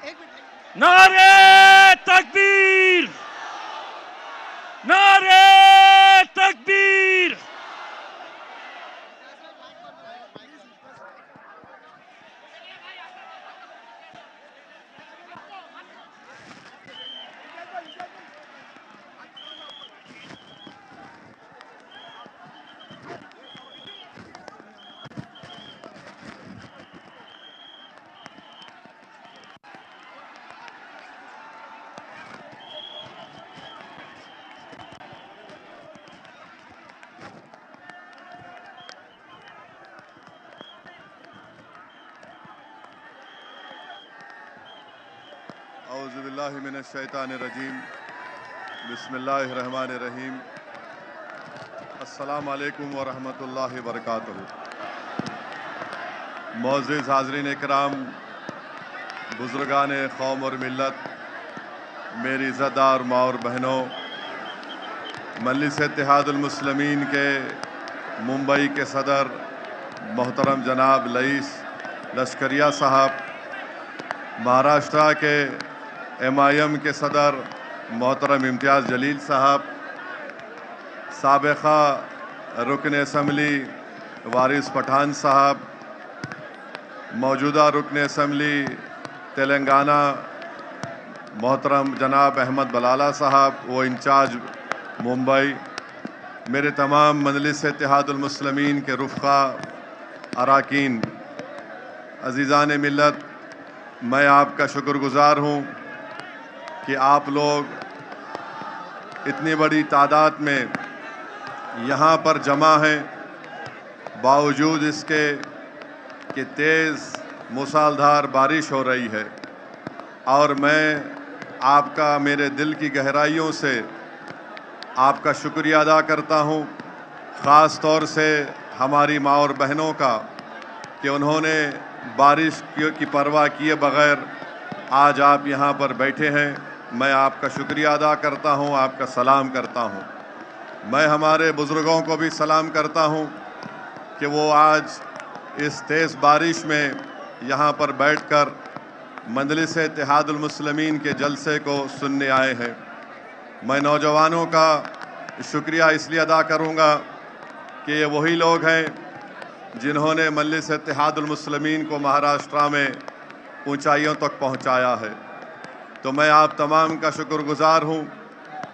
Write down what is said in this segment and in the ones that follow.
नारे तकबीर, नारे तकबीर। औज़ुबिल्लाहि मिनश्शैतानिर्रजीम, बिस्मिल्लाहिर्रहमानिर्रहीम। अस्सलामु अलैकुम व रहमतुल्लाहि व बरकातुहू। मुअज़्ज़िज़ हाज़रीन इकराम, बुज़ुर्गान कौम और मिल्लत, मेरी इज़्ज़तदार माँ और बहनों, मजलिस इत्तेहादुल मुस्लिमीन के मुंबई के सदर मोहतरम जनाब रईस लश्करिया साहब, महाराष्ट्र के MIM के सदर मोहतरम इम्तियाज़ जलील साहब, साबिक़ा रुकन असम्बली वारिस पठान साहब, मौजूदा रुकन असम्बली तेलंगाना मोहतरम जनाब अहमद बलाला साहब, वो इंचार्ज मुंबई, मेरे तमाम मजलिस इत्तेहादुल मुस्लिमीन के रुफ़क़ा अराकीन, अज़ीज़ान मिल्लत, मैं आपका शुक्रगुज़ार हूँ कि आप लोग इतनी बड़ी तादाद में यहाँ पर जमा हैं, बावजूद इसके कि तेज़ मूसलाधार बारिश हो रही है। और मैं आपका मेरे दिल की गहराइयों से आपका शुक्रिया अदा करता हूँ, ख़ास तौर से हमारी माँ और बहनों का, कि उन्होंने बारिश की परवाह किए बग़ैर आज आप यहाँ पर बैठे हैं। मैं आपका शुक्रिया अदा करता हूँ, आपका सलाम करता हूँ। मैं हमारे बुज़ुर्गों को भी सलाम करता हूँ कि वो आज इस तेज़ बारिश में यहाँ पर बैठकर मजलिस इत्तेहादुल मुस्लिमीन के जलसे को सुनने आए हैं। मैं नौजवानों का शुक्रिया इसलिए अदा करूँगा कि ये वही लोग हैं जिन्होंने मजलिस इत्तेहादुल मुस्लिमीन को महाराष्ट्र में ऊंचाइयों तक पहुंचाया है। तो मैं आप तमाम का शुक्रगुज़ार हूं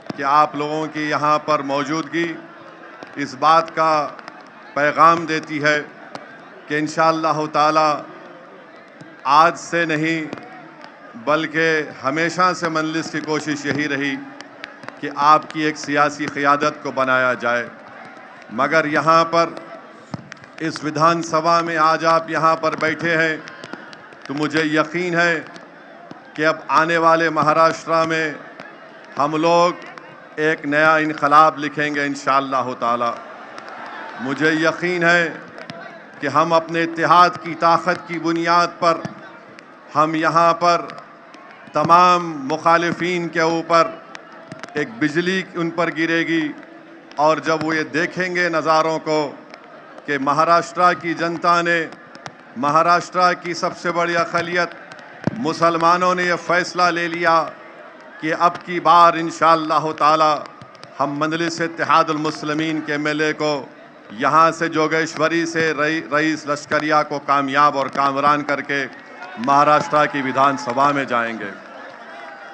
कि आप लोगों की यहाँ पर मौजूदगी इस बात का पैगाम देती है कि इंशाअल्लाह ताला आज से नहीं बल्कि हमेशा से मजलिस की कोशिश यही रही कि आपकी एक सियासी क़ियादत को बनाया जाए। मगर यहाँ पर इस विधानसभा में आज आप यहाँ पर बैठे हैं तो मुझे यकीन है कि अब आने वाले महाराष्ट्र में हम लोग एक नया इनकलाब लिखेंगे इंशाअल्लाह ताला। मुझे यकीन है कि हम अपने इत्तेहाद की ताकत की बुनियाद पर हम यहाँ पर तमाम मुखालिफिन के ऊपर एक बिजली उन पर गिरेगी, और जब वो ये देखेंगे नज़ारों को कि महाराष्ट्र की जनता ने, महाराष्ट्र की सबसे बड़ी अक़लियत मुसलमानों ने यह फ़ैसला ले लिया कि अब की बार इंशाअल्लाह ताला हम मजलिस इत्तेहादुल मुस्लिमीन के MLA को यहाँ से जोगेश्वरी से रईस लश्करिया को कामयाब और कामरान करके महाराष्ट्र की विधानसभा में जाएंगे।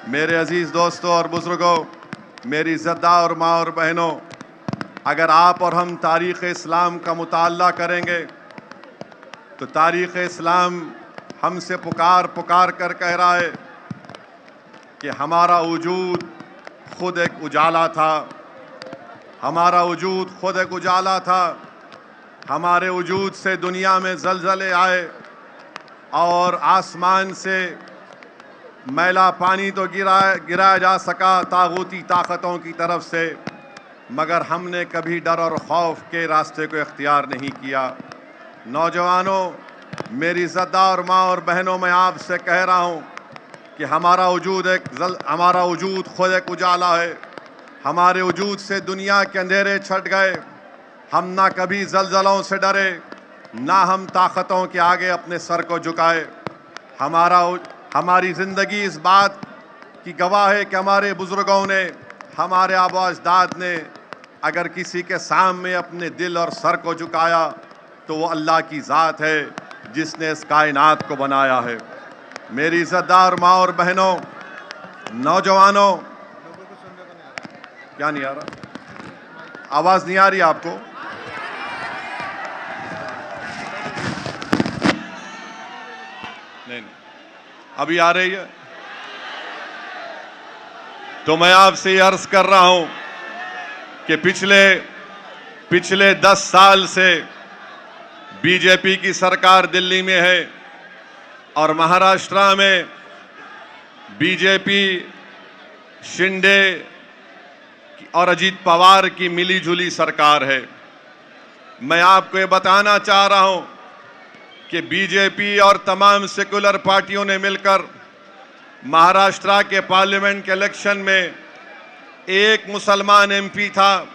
मेरे अज़ीज़ दोस्तों और बुज़ुर्गों, मेरी इज़्ज़तदार माँ और बहनों, अगर आप और हम तारीख़ इस्लाम का मुताला करेंगे तो तारीख़ इस्लाम हमसे पुकार कर कह रहा है कि हमारा वजूद खुद एक उजाला था, हमारा वजूद खुद एक उजाला था। हमारे वजूद से दुनिया में ज़लज़ले आए और आसमान से मैला पानी तो गिराया जा सका तागूती ताकतों की तरफ से, मगर हमने कभी डर और खौफ के रास्ते को इख्तियार नहीं किया। नौजवानों, मेरी इज़्ज़तदार माँ और बहनों, मैं आपसे कह रहा हूँ कि हमारा वजूद खुद एक उजाला है। हमारे वजूद से दुनिया के अंधेरे छट गए। हम ना कभी ज़लज़लों से डरे, ना हम ताकतों के आगे अपने सर को झुकाए। हमारी ज़िंदगी इस बात की गवाह है कि हमारे बुज़ुर्गों ने, हमारे आबा अजदाद ने अगर किसी के सामने अपने दिल और सर को झुकाया तो वो अल्लाह की ज़ात है जिसने इस कायनात को बनाया है। मेरी इज़्ज़तदार माँ और बहनों, नौजवानों, क्या नहीं आ रहा? आवाज़ नहीं आ रही आपको? नहीं, अभी आ रही है? तो मैं आपसे अर्ज कर रहा हूं कि पिछले 10 साल से बीजेपी की सरकार दिल्ली में है और महाराष्ट्र में बीजेपी शिंदे और अजीत पवार की मिलीजुली सरकार है। मैं आपको ये बताना चाह रहा हूं कि बीजेपी और तमाम सेकुलर पार्टियों ने मिलकर महाराष्ट्र के पार्लियामेंट के इलेक्शन में एक मुसलमान एमपी था,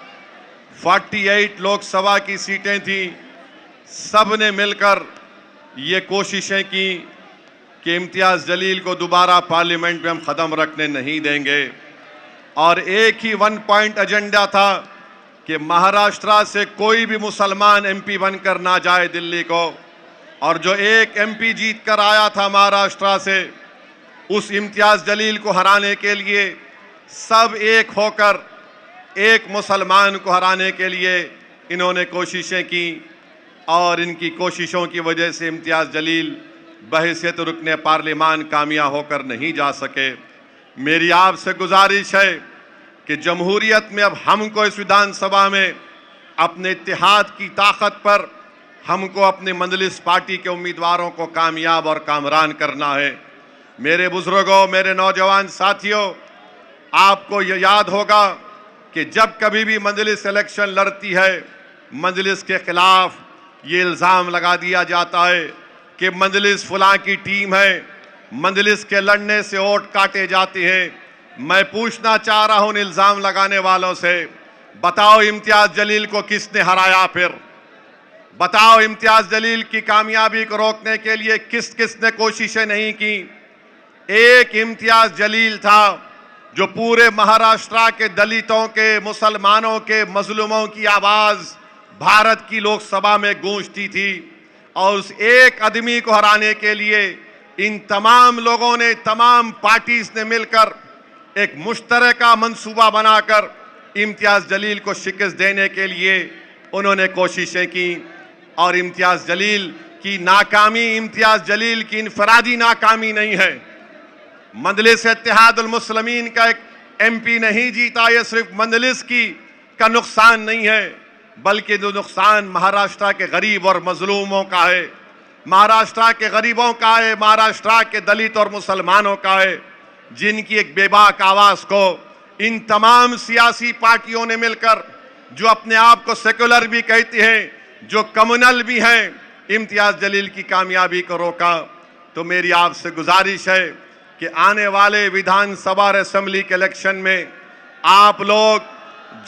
48 लोकसभा की सीटें थी। सब ने मिलकर ये कोशिशें की कि इम्तियाज़ जलील को दोबारा पार्लियामेंट में हम ख़त्म रखने नहीं देंगे और एक ही 1 पॉइंट एजेंडा था कि महाराष्ट्र से कोई भी मुसलमान एमपी बनकर ना जाए दिल्ली को। और जो एक एमपी जीत कर आया था महाराष्ट्र से, उस इम्तियाज़ जलील को हराने के लिए सब एक होकर एक मुसलमान को हराने के लिए इन्होंने कोशिशें की और इनकी कोशिशों की वजह से इम्तियाज़ जलील बहैसियत रुकने पार्लियामान कामयाब होकर नहीं जा सके। मेरी आपसे गुजारिश है कि जमहूरियत में अब हमको इस विधानसभा में अपने इत्तेहाद की ताकत पर हमको अपने मंजलिस पार्टी के उम्मीदवारों को कामयाब और कामरान करना है। मेरे बुजुर्गों, मेरे नौजवान साथियों, आपको ये याद होगा कि जब कभी भी मंजलिस इलेक्शन लड़ती है, मंजलिस के खिलाफ ये इल्ज़ाम लगा दिया जाता है कि मंजलिस फलां की टीम है, मंजलिस के लड़ने से वोट काटे जाते हैं। मैं पूछना चाह रहा हूं इन इल्ज़ाम लगाने वालों से, बताओ इम्तियाज़ जलील को किसने हराया? फिर बताओ इम्तियाज़ जलील की कामयाबी को रोकने के लिए किस किस ने कोशिशें नहीं की? एक इम्तियाज़ जलील था जो पूरे महाराष्ट्र के दलितों के, मुसलमानों के, मजलूमों की आवाज़ भारत की लोकसभा में गूंजती थी और उस एक आदमी को हराने के लिए इन तमाम लोगों ने, तमाम पार्टीज ने मिलकर एक मुश्तरका मंसूबा बनाकर इम्तियाज़ जलील को शिकस्त देने के लिए उन्होंने कोशिशें की। और इम्तियाज़ जलील की नाकामी इम्तियाज़ जलील की इनफरादी नाकामी नहीं है। मजलिस इत्तेहादुल मुस्लिमीन का एक एमपी नहीं जीता, ये सिर्फ मजलिस का नुकसान नहीं है, बल्कि जो नुकसान महाराष्ट्र के गरीब और मजलूमों का है, महाराष्ट्र के गरीबों का है, महाराष्ट्र के दलित और मुसलमानों का है, जिनकी एक बेबाक आवाज़ को इन तमाम सियासी पार्टियों ने मिलकर, जो अपने आप को सेकुलर भी कहते हैं, जो कम्युनल भी हैं, इम्तियाज़ जलील की कामयाबी को रोका। तो मेरी आपसे गुजारिश है कि आने वाले विधानसभा और असेंबली के इलेक्शन में आप लोग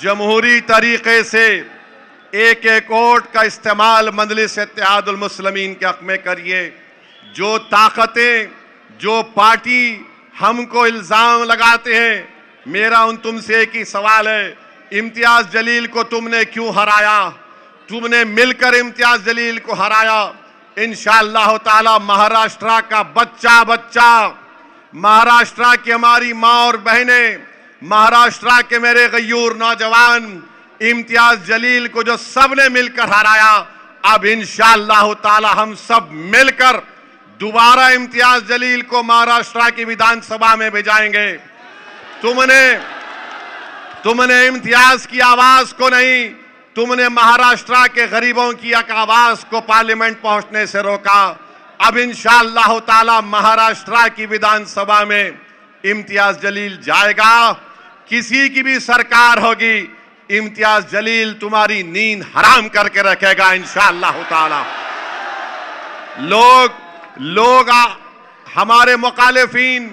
जमहूरी तरीके से एक एक वोट का इस्तेमाल मजलिस इत्तेहादुल मुस्लिमीन के हक में करिए। जो ताकतें, जो पार्टी हमको इल्ज़ाम लगाते हैं, मेरा उन तुमसे एक ही सवाल है, इम्तियाज़ जलील को तुमने क्यों हराया? तुमने मिलकर इम्तियाज़ जलील को हराया। इंशाअल्लाह ताला महाराष्ट्र का बच्चा बच्चा, महाराष्ट्र की हमारी माँ और बहनें, महाराष्ट्र के मेरे गयूर नौजवान इम्तियाज़ जलील को जो सबने मिलकर हराया, अब इंशाअल्लाह ताला हम सब मिलकर दोबारा इम्तियाज़ जलील को महाराष्ट्र की विधानसभा में भेजाएंगे। तुमने इम्तियाज़ की आवाज़ को नहीं, तुमने महाराष्ट्र के गरीबों की एक आवाज़ को पार्लियामेंट पहुंचने से रोका। अब इंशाअल्लाह ताला महाराष्ट्र की विधानसभा में इम्तियाज़ जलील जाएगा। किसी की भी सरकार होगी, इम्तियाज़ जलील तुम्हारी नींद हराम करके रखेगा इंशाअल्लाह ताला। लोग हमारे मुखालिफिन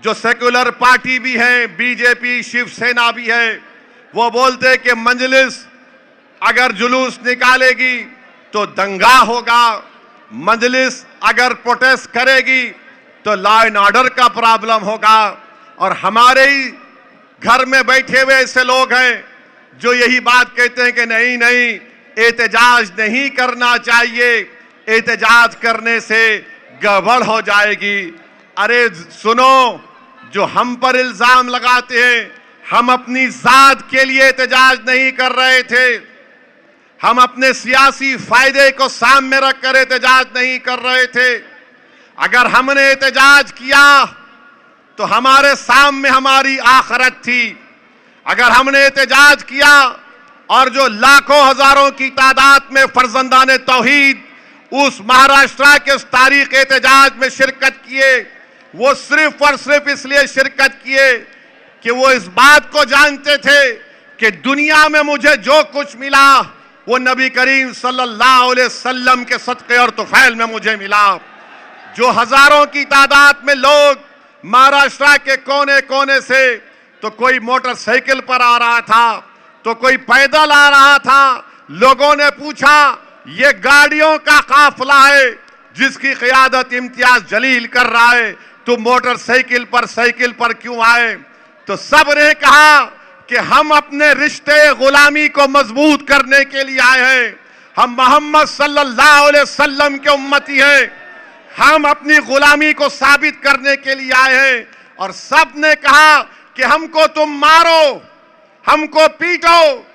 जो सेकुलर पार्टी भी है, बीजेपी, शिवसेना भी है, वो बोलते हैं कि मजलिस अगर जुलूस निकालेगी तो दंगा होगा, मजलिस अगर प्रोटेस्ट करेगी तो लॉ एंड ऑर्डर का प्रॉब्लम होगा। और हमारे ही घर में बैठे हुए ऐसे लोग हैं जो यही बात कहते हैं कि नहीं नहीं, एहतजाज नहीं करना चाहिए, एहतजाज करने से गड़बड़ हो जाएगी। अरे सुनो, जो हम पर इल्जाम लगाते हैं, हम अपनी जात के लिए एहतजाज नहीं कर रहे थे, हम अपने सियासी फायदे को सामने रखकर एहतजाज नहीं कर रहे थे। अगर हमने एहतजाज किया तो हमारे सामने हमारी आखिरत थी। अगर हमने एहतजाज किया और जो लाखों हजारों की तादाद में फर्जंदाने तौहीद उस महाराष्ट्र के उस तारीख एहतजाज में शिरकत किए, वो सिर्फ और सिर्फ इसलिए शिरकत किए कि वो इस बात को जानते थे कि दुनिया में मुझे जो कुछ मिला वो नबी करीम सल्लल्लाहु अलैहि वसल्लम के सदक़े और तुफैल में मुझे मिला। जो हजारों की तादाद में लोग महाराष्ट्र के कोने कोने से, तो कोई मोटरसाइकिल पर आ रहा था, तो कोई पैदल आ रहा था। लोगों ने पूछा, ये गाड़ियों का काफिला है जिसकी क़ियादत इम्तियाज जलील कर रहा है, तुम मोटरसाइकिल पर साइकिल पर क्यों आए? तो सब ने कहा कि हम अपने रिश्ते गुलामी को मजबूत करने के लिए आए हैं, हम मोहम्मद सल्लल्लाहु अलैहि वसल्लम के उम्मती हैं, हम अपनी गुलामी को साबित करने के लिए आए हैं। और सब ने कहा कि हमको तुम मारो, हमको पीटो,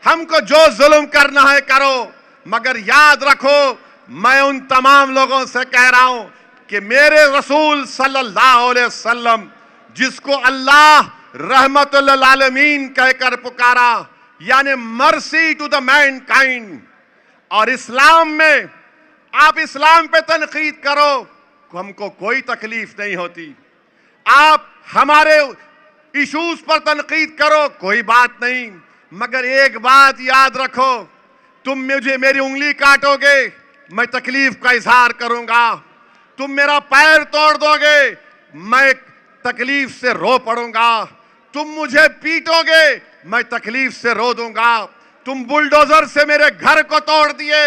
हमको जो जुल्म करना है करो, मगर याद रखो, मैं उन तमाम लोगों से कह रहा हूं कि मेरे रसूल सल्लल्लाहु अलैहि वसल्लम, जिसको अल्लाह रहमतुल आलमीन कहकर पुकारा, यानी मर्सी टू द मैनकाइंड, और इस्लाम में आप इस्लाम पे तनकीद करो, हमको कोई तकलीफ नहीं होती। आप हमारे इश्यूज पर तनकीद करो, कोई बात नहीं, मगर एक बात याद रखो, तुम मुझे मेरी उंगली काटोगे, मैं तकलीफ का इजहार करूंगा। तुम मेरा पैर तोड़ दोगे, मैं तकलीफ से रो पड़ूंगा। तुम मुझे पीटोगे, मैं तकलीफ से रो दूंगा। तुम बुलडोजर से मेरे घर को तोड़ दिए,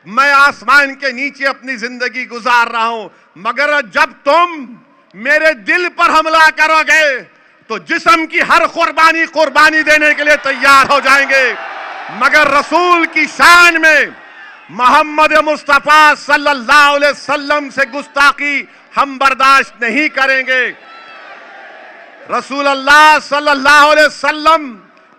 मैं आसमान के नीचे अपनी जिंदगी गुजार रहा हूं, मगर जब तुम मेरे दिल पर हमला करोगे तो जिस्म की हर कुर्बानी देने के लिए तैयार हो जाएंगे, मगर रसूल की शान में मोहम्मद मुस्तफा सल्लल्लाहु अलैहि वसल्लम से गुस्ताखी हम बर्दाश्त नहीं करेंगे। रसूल अल्लाह सल्लल्लाहु अलैहि वसल्लम,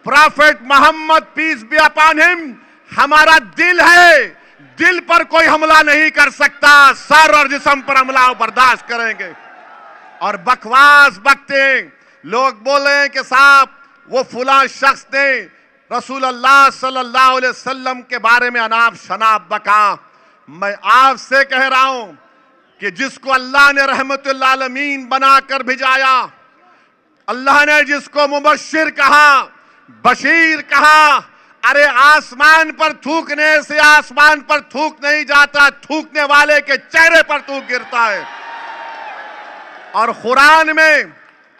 prophet Muhammad peace be upon him, हमारा दिल है, दिल पर कोई हमला नहीं कर सकता, सर और जिस्म पर हमला बर्दाश्त करेंगे। और बकवास बकते लोग बोले हैं कि साहब वो फुला शख्स ने रसूल अल्लाह सल्लल्लाहु अलैहि वसल्लम के बारे में अनाप शनाप बका। मैं आपसे कह रहा हूं कि जिसको अल्लाह ने रहमतुल आलमीन बनाकर भिजाया, अल्लाह ने जिसको मुबश्शिर कहा, बशीर कहा, अरे आसमान पर थूकने से आसमान पर थूक नहीं जाता, थूकने वाले के चेहरे पर थूक गिरता है। और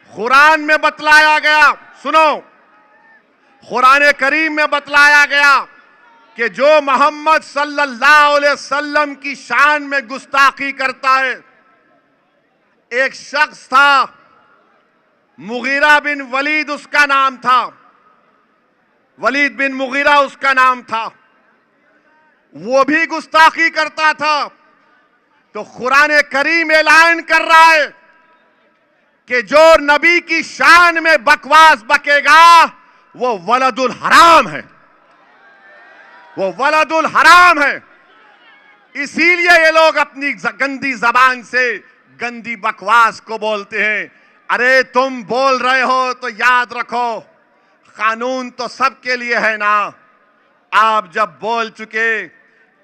कुरान में बतलाया गया, सुनो, कुरान करीम में बतलाया गया कि जो मोहम्मद सल्लल्लाहु अलैहि वसल्लम की शान में गुस्ताखी करता है, एक शख्स था, मुगीरा बिन वलीद उसका नाम था, वलीद बिन मुगीरा उसका नाम था, वो भी गुस्ताखी करता था। तो कुरान करीम ऐलान कर रहा है कि जो नबी की शान में बकवास बकेगा वो वलदुल हराम है, वो वलदुल हराम है। इसीलिए ये लोग अपनी गंदी जबान से गंदी बकवास को बोलते हैं। अरे तुम बोल रहे हो तो याद रखो, कानून तो सबके लिए है ना। आप जब बोल चुके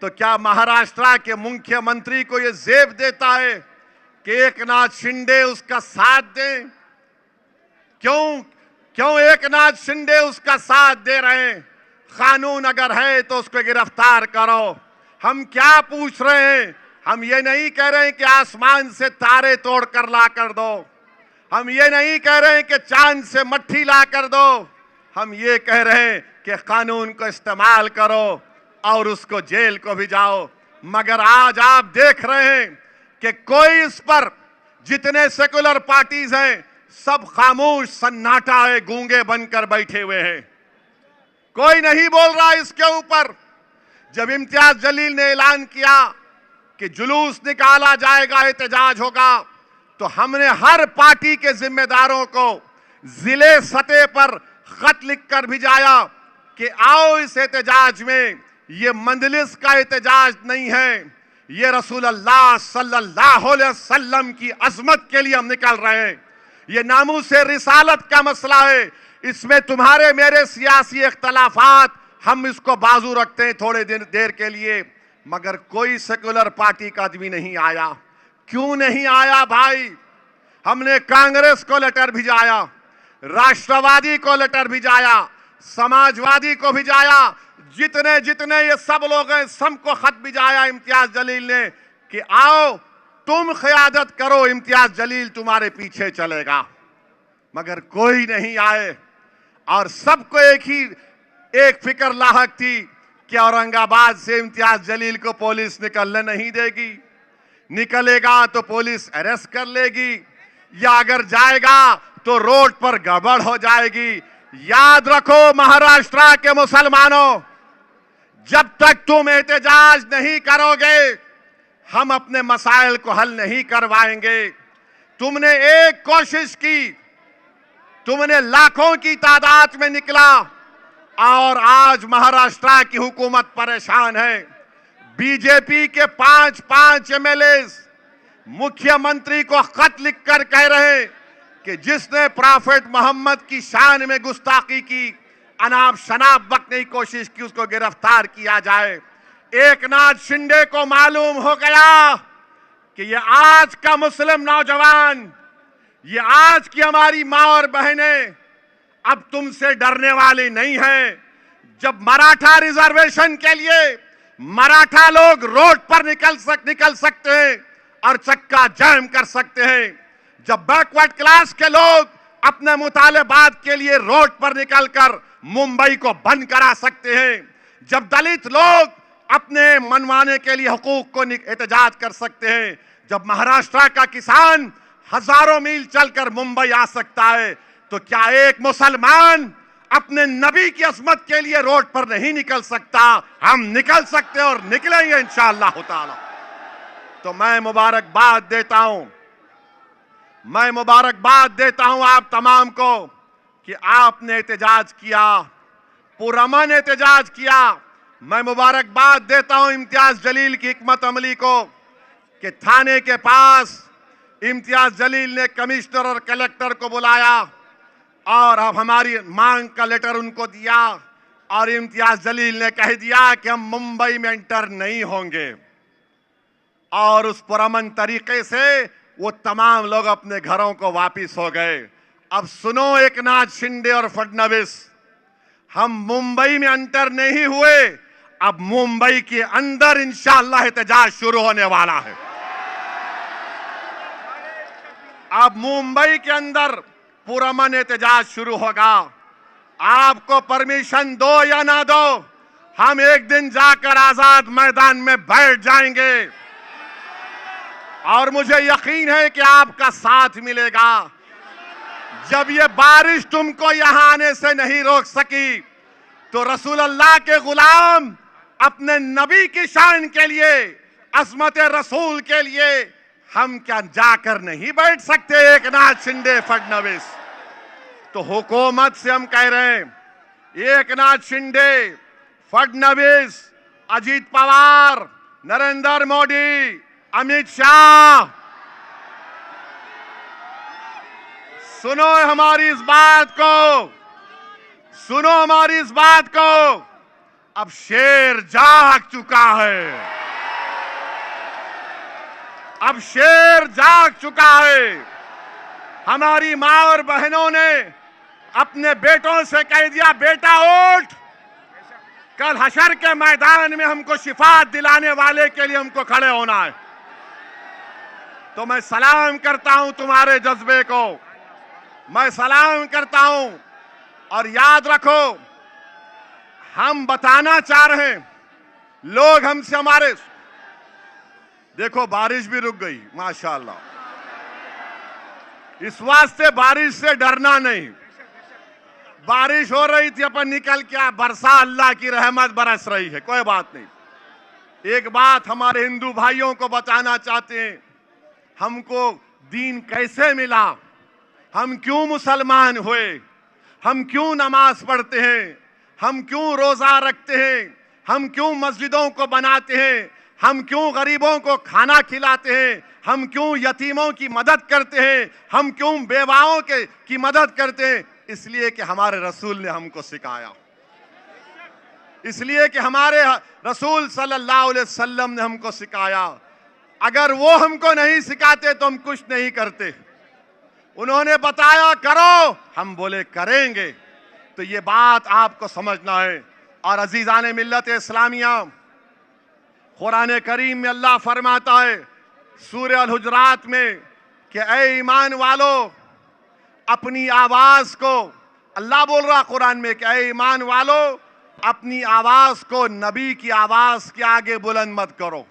तो क्या महाराष्ट्र के मुख्यमंत्री को यह जेब देता है कि एकनाथ शिंदे उसका साथ दें? क्यों एकनाथ शिंदे उसका साथ दे रहे हैं? कानून अगर है तो उसको गिरफ्तार करो। हम क्या पूछ रहे हैं? हम ये नहीं कह रहे हैं कि आसमान से तारे तोड़ कर ला कर दो, हम ये नहीं कह रहे हैं कि चांद से मट्ठी ला कर दो, हम ये कह रहे हैं कि कानून को इस्तेमाल करो और उसको जेल को भी जाओ। मगर आज आप देख रहे हैं कि कोई इस पर जितने सेकुलर पार्टीज हैं सब खामोश सन्नाटा है, गूंगे बनकर बैठे हुए हैं, कोई नहीं बोल रहा इसके ऊपर। जब इम्तियाज जलील ने ऐलान किया कि जुलूस निकाला जाएगा, एहतजाज होगा, तो हमने हर पार्टी के जिम्मेदारों को जिले सतह पर खत लिखकर भिजाया कि आओ इस एहतजाज में, ये मंजलिस का एहतजाज नहीं है, ये रसूल अल्लाह सल्लल्लाहु अलैहि वसल्लम की अजमत के लिए हम निकल रहे हैं। ये नामूस रिसालत का मसला है, इसमें तुम्हारे मेरे सियासी इख्तलाफात हम इसको बाजू रखते हैं थोड़े देर के लिए, मगर कोई सेकुलर पार्टी का आदमी नहीं आया। क्यों नहीं आया भाई? हमने कांग्रेस को लेटर भिजाया, राष्ट्रवादी को लेटर भिजाया, समाजवादी को भिजाया, जितने जितने ये सब लोग हैं सबको खत भिजाया इम्तियाज जलील ने कि आओ तुम क़यादत करो, इम्तियाज जलील तुम्हारे पीछे चलेगा। मगर कोई नहीं आए और सबको एक फिक्र लाहक थी कि औरंगाबाद से इम्तियाज जलील को पुलिस निकलने नहीं देगी, निकलेगा तो पुलिस अरेस्ट कर लेगी, या अगर जाएगा तो रोड पर गड़बड़ हो जाएगी। याद रखो महाराष्ट्र के मुसलमानों, जब तक तुम एहतजाज नहीं करोगे हम अपने मसाइल को हल नहीं करवाएंगे। तुमने एक कोशिश की, तुमने लाखों की तादाद में निकला और आज महाराष्ट्र की हुकूमत परेशान है। बीजेपी के 5 एमएलए मुख्यमंत्री को खत लिखकर कह रहे हैं कि जिसने प्रॉफेट मोहम्मद की शान में गुस्ताखी की, अनाप शनाप बकने की कोशिश की, उसको गिरफ्तार किया जाए। एकनाथ शिंदे को मालूम हो गया कि ये आज का मुस्लिम नौजवान, ये आज की हमारी मां और बहनें अब तुमसे डरने वाली नहीं है। जब मराठा रिजर्वेशन के लिए मराठा लोग रोड पर निकल सकते हैं और चक्का जाम कर सकते हैं, जब बैकवर्ड क्लास के लोग अपने मुतालेबात के लिए रोड पर निकलकर मुंबई को बंद करा सकते हैं, जब दलित लोग अपने मनवाने के लिए हुकूक को एहतजाज कर सकते हैं, जब महाराष्ट्र का किसान हजारों मील चलकर मुंबई आ सकता है, तो क्या एक मुसलमान अपने नबी की अजमत के लिए रोड पर नहीं निकल सकता? हम निकल सकते हैं और निकलेंगे इंशाअल्लाह ताला। तो मैं मुबारकबाद देता हूं आप तमाम को कि आपने एहतजाज किया, पुरअमन एहतजाज किया। मैं मुबारकबाद देता हूं इम्तियाज जलील की हिकमत अमली को कि थाने के पास इम्तियाज जलील ने कमिश्नर और कलेक्टर को बुलाया और अब हमारी मांग का लेटर उनको दिया और इम्तियाज जलील ने कह दिया कि हम मुंबई में एंटर नहीं होंगे। और उस पुरअमन तरीके से वो तमाम लोग अपने घरों को वापिस हो गए। अब सुनो एकनाथ शिंदे और फडणवीस, हम मुंबई में एंटर नहीं हुए, अब मुंबई के अंदर इंशाअल्लाह एहतजाज शुरू होने वाला है। अब मुंबई के अंदर पुरअमन एहतजाज शुरू होगा। आपको परमिशन दो या ना दो, हम एक दिन जाकर आजाद मैदान में बैठ जाएंगे और मुझे यकीन है कि आपका साथ मिलेगा। जब ये बारिश तुमको यहां आने से नहीं रोक सकी, तो रसूल अल्लाह के गुलाम अपने नबी की शान के लिए, अज़मत रसूल के लिए हम क्या जाकर नहीं बैठ सकते? एकनाथ शिंदे फडणवीस, तो हुकूमत से हम कह रहे हैं, एकनाथ शिंदे, फडणवीस, अजीत पवार, नरेंद्र मोदी, अमित शाह, सुनो हमारी इस बात को, अब शेर जाग चुका है, अब शेर जाग चुका है। हमारी मां और बहनों ने अपने बेटों से कह दिया, बेटा उठ, कल हशर के मैदान में हमको शिफात दिलाने वाले के लिए हमको खड़े होना है। तो मैं सलाम करता हूं तुम्हारे जज्बे को, मैं सलाम करता हूं। और याद रखो, हम बताना चाह रहे हैं, लोग हमसे हमारे, देखो बारिश भी रुक गई माशाअल्लाह, इस वास्ते बारिश से डरना नहीं। बारिश हो रही थी, अपन निकल के बरसा, अल्लाह की रहमत बरस रही है, कोई बात नहीं। एक बात हमारे हिंदू भाइयों को बताना चाहते हैं, हमको दीन कैसे मिला, हम क्यों मुसलमान हुए, हम क्यों नमाज पढ़ते हैं, हम क्यों रोजा रखते हैं, हम क्यों मस्जिदों को बनाते हैं, हम क्यों गरीबों को खाना खिलाते हैं, हम क्यों यतीमों की मदद करते हैं, हम क्यों बेवाओं की मदद करते हैं। इसलिए कि हमारे रसूल ने हमको सिखाया, इसलिए कि हमारे रसूल सल्लल्लाहु अलैहि वसल्लम ने हमको सिखाया। अगर वो हमको नहीं सिखाते तो हम कुछ नहीं करते। उन्होंने बताया करो, हम बोले करेंगे। तो ये बात आपको समझना है। और अजीजाने मिल्लत इस्लामिया, कुरान करीम में अल्लाह फरमाता है सूरह अल हुजरात में कि ऐ ईमान वालों, अपनी आवाज को, अल्लाह बोल रहा कुरान में कि ऐ ईमान वालों, अपनी आवाज को नबी की आवाज के आगे बुलंद मत करो,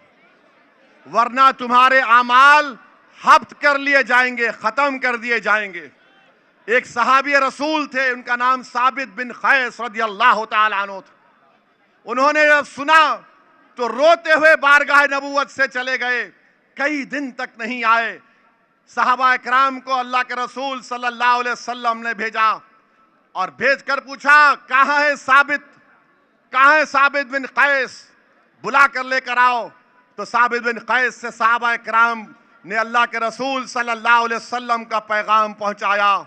वरना तुम्हारे अमाल हब्त कर लिए जाएंगे, खत्म कर दिए जाएंगे। एक सहाबी रसूल थे, उनका नाम साबित बिन खैस रदियल्लाहु ताला अन्हु था। उन्होंने जब सुना तो रोते हुए बारगाह नबूवत से चले गए, कई दिन तक नहीं आए। सहाबा इकराम को अल्लाह के रसूल सल्लल्लाहु अलैहि वसल्लम ने भेजा और भेजकर पूछा कहाँ है साबित, कहाँ है साबित बिन कैस, बुला कर लेकर आओ। तो साबित बिन कैस से सहाबा इकराम ने अल्लाह के रसूल सल्लल्लाहु अलैहि वसल्लम का पैगाम पहुंचाया।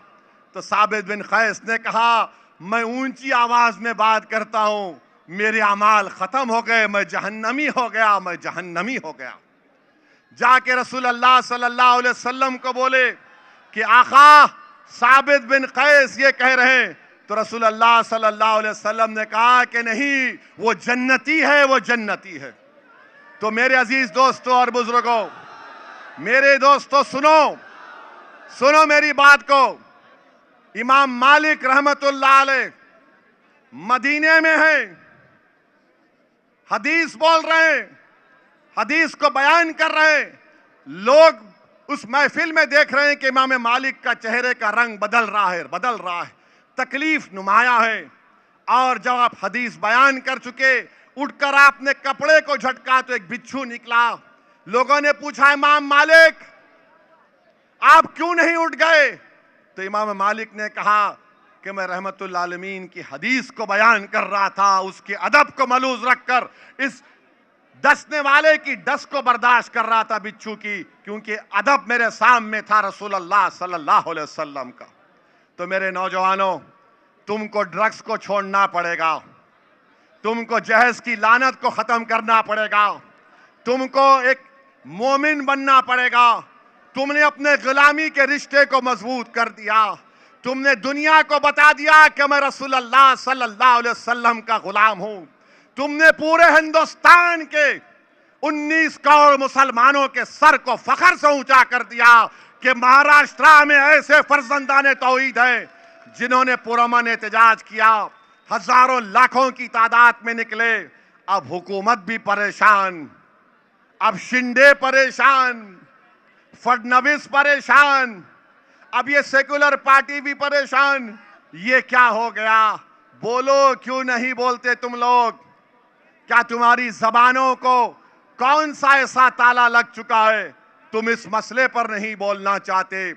तो साबित बिन कैस ने कहा, मैं ऊंची आवाज में बात करता हूं, मेरे अमाल खत्म हो गए, मैं जहन्नमी हो गया, मैं जहन्नमी हो गया। जाके रसूल अल्लाह सल्लल्लाहु अलैहि वसल्लम को बोले कि आका साबित बिन कैस ये कह रहे हैं। तो रसूल अल्लाह सल्लल्लाहु अलैहि वसल्लम ने कहा कि नहीं, वो जन्नती है, वो जन्नती है। तो मेरे अजीज दोस्तों और बुजुर्गों, मेरे दोस्तों सुनो मेरी बात को। इमाम मालिक रहमतुल्लाह अलैह मदीने में है, हदीस बोल रहे हैं, हदीस को बयान कर रहे हैं। लोग उस महफिल में देख रहे हैं कि इमाम मालिक का चेहरे का रंग बदल रहा है, तकलीफ नुमाया है। और जब आप हदीस बयान कर चुके, उठकर आपने कपड़े को झटका तो एक बिच्छू निकला। लोगों ने पूछा, इमाम मालिक आप क्यों नहीं उठ गए? तो इमाम मालिक ने कहा कि मैं रहमतुल आलमीन की हदीस को बयान कर रहा था, उसके अदब को मलूज रखकर इस डसने वाले की डस को बर्दाश्त कर रहा था बिच्छू की, क्योंकि अदब मेरे सामने था रसूलुल्लाह सल्लल्लाहु अलैहि वसल्लम का। तो मेरे नौजवानों, तुमको ड्रग्स को छोड़ना पड़ेगा, तुमको जहज की लानत को खत्म करना पड़ेगा, तुमको एक मोमिन बनना पड़ेगा। तुमने अपने गुलामी के रिश्ते को मजबूत कर दिया, तुमने दुनिया को बता दिया कि मैं रसूलुल्लाह सल्लल्लाहु अलैहि वसल्लम का गुलाम हूं। तुमने पूरे हिंदुस्तान के 19 करोड़ मुसलमानों के सर को फखर से ऊंचा कर दिया कि महाराष्ट्र में ऐसे फर्जंदाने तौहीद हैं जिन्होंने पुरअमन एहतजाज किया, हजारों लाखों की तादाद में निकले। अब हुकूमत भी परेशान, अब शिंदे परेशान, फडणवीस परेशान, अब ये सेकुलर पार्टी भी परेशान। ये क्या हो गया? बोलो, क्यों नहीं बोलते तुम लोग? क्या तुम्हारी जबानों को कौन सा ऐसा ताला लग चुका है, तुम इस मसले पर नहीं बोलना चाहते?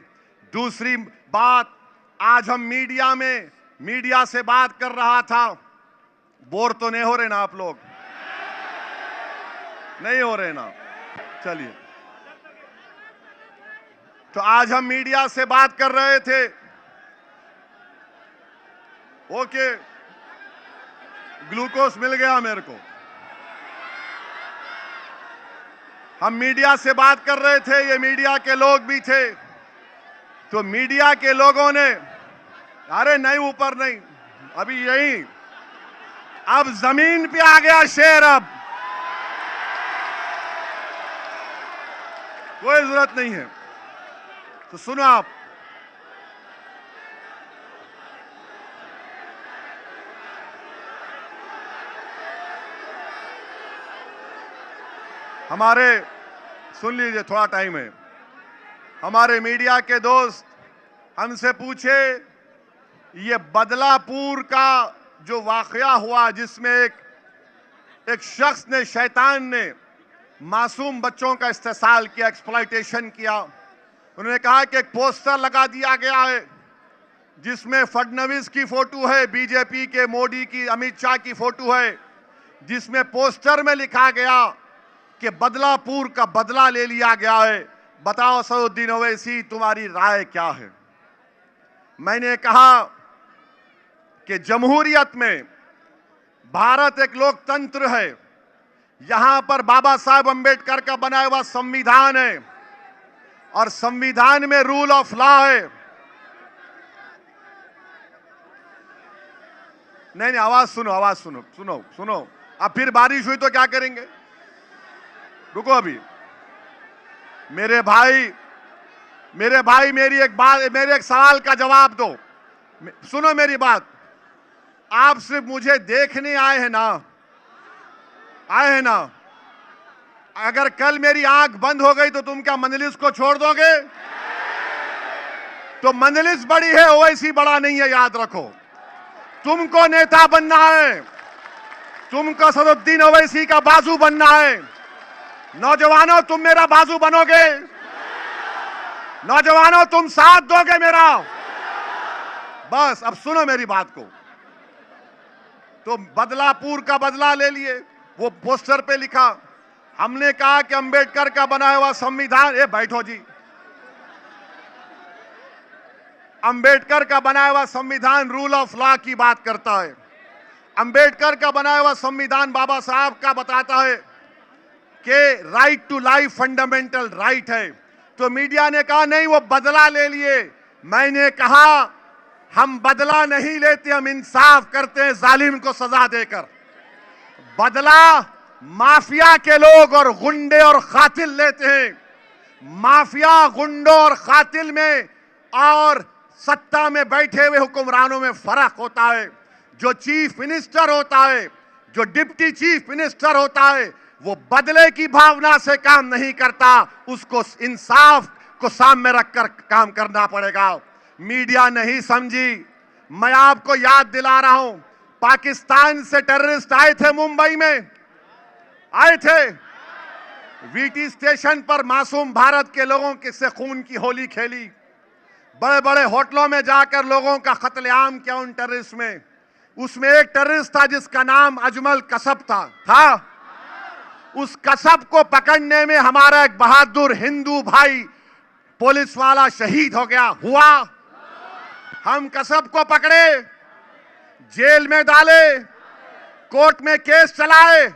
दूसरी बात, आज हम मीडिया से बात कर रहा था। बोर तो नहीं हो रहे ना आप लोग? नहीं हो रहे ना? चलिए, तो आज हम मीडिया से बात कर रहे थे। ओके, ग्लूकोज मिल गया मेरे को। हम मीडिया से बात कर रहे थे, ये मीडिया के लोग भी थे। तो मीडिया के लोगों ने, अरे नहीं ऊपर नहीं, अभी यही, अब जमीन पे आ गया शेर, अब कोई जरूरत नहीं है। तो सुनो आप, हमारे, सुन लीजिए, थोड़ा टाइम है। हमारे मीडिया के दोस्त हमसे पूछे ये बदलापुर का जो वाकया हुआ जिसमें एक शख्स ने, शैतान ने मासूम बच्चों का इस्तेसाल किया, एक्सप्लॉयटेशन किया। उन्होंने कहा कि एक पोस्टर लगा दिया गया है जिसमें फडणवीस की फोटो है, बीजेपी के, मोदी की, अमित शाह की फोटो है, जिसमें पोस्टर में लिखा गया कि बदलापुर का बदला ले लिया गया है। बताओ असदुद्दीन ओवैसी, तुम्हारी राय क्या है? मैंने कहा कि जमहूरियत में भारत एक लोकतंत्र है, यहां पर बाबा साहब अंबेडकर का बनाया हुआ संविधान है और संविधान में रूल ऑफ लॉ है। नहीं, आवाज सुनो, आवाज सुनो, सुनो सुनो। अब फिर बारिश हुई तो क्या करेंगे? रुको अभी। मेरे भाई मेरी एक सवाल का जवाब दो। सुनो मेरी बात। आप सिर्फ मुझे देखने आए हैं ना? अगर कल मेरी आंख बंद हो गई तो तुम क्या मजलिस को छोड़ दोगे? तो मजलिस बड़ी है, ओवैसी बड़ा नहीं है, याद रखो। तुमको नेता बनना है, तुमको असदुद्दीन ओवैसी का बाजू बनना है। नौजवानों, तुम मेरा बाजू बनोगे? नौजवानों, तुम साथ दोगे मेरा? बस अब सुनो मेरी बात को। तो बदलापुर का बदला ले लिए, वो पोस्टर पे लिखा। हमने कहा कि अंबेडकर का बनाया हुआ संविधान, बैठो जी, अंबेडकर का बनाया हुआ संविधान रूल ऑफ लॉ की बात करता है। अंबेडकर का बनाया हुआ संविधान बाबा साहब का बताता है कि right to life fundamental right है। तो मीडिया ने कहा नहीं, वो बदला ले लिए। मैंने कहा हम बदला नहीं लेते, हम इंसाफ करते हैं जालिम को सजा देकर। बदला माफिया के लोग और गुंडे और कातिल लेते हैं। माफिया, गुंडों और कातिल में और सत्ता में बैठे हुए हुक्मरानों में फर्क होता है। जो चीफ मिनिस्टर होता है, जो डिप्टी चीफ मिनिस्टर होता है, वो बदले की भावना से काम नहीं करता, उसको इंसाफ को सामने रखकर काम करना पड़ेगा। मीडिया नहीं समझी। मैं आपको याद दिला रहा हूं, पाकिस्तान से टेररिस्ट आए थे, मुंबई में आए थे। वीटी स्टेशन पर मासूम भारत के लोगों के से खून की होली खेली। बड़े बड़े होटलों में जाकर लोगों का कत्लेआम किया उन टेररिस्ट में। उसमें एक टेररिस्ट था जिसका नाम अजमल कसब था। उस कसब को पकड़ने में हमारा एक बहादुर हिंदू भाई पुलिस वाला शहीद हो गया हुआ। हम कसब को पकड़े, जेल में डाले, कोर्ट में केस चलाए,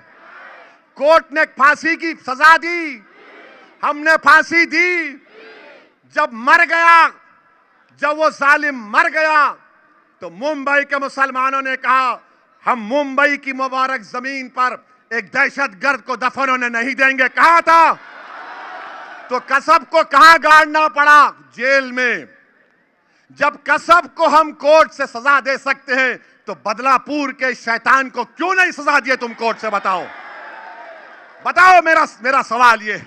कोर्ट ने फांसी की सजा दी, हमने फांसी दी। जब मर गया, जब वो जालिम मर गया, तो मुंबई के मुसलमानों ने कहा हम मुंबई की मुबारक जमीन पर एक दहशतगर्द को दफन होने नहीं देंगे। कहा था तो कसब को कहां गाड़ना पड़ा? जेल में। जब कसब को हम कोर्ट से सजा दे सकते हैं तो बदलापुर के शैतान को क्यों नहीं सजा दिए तुम कोर्ट से? बताओ मेरा सवाल ये।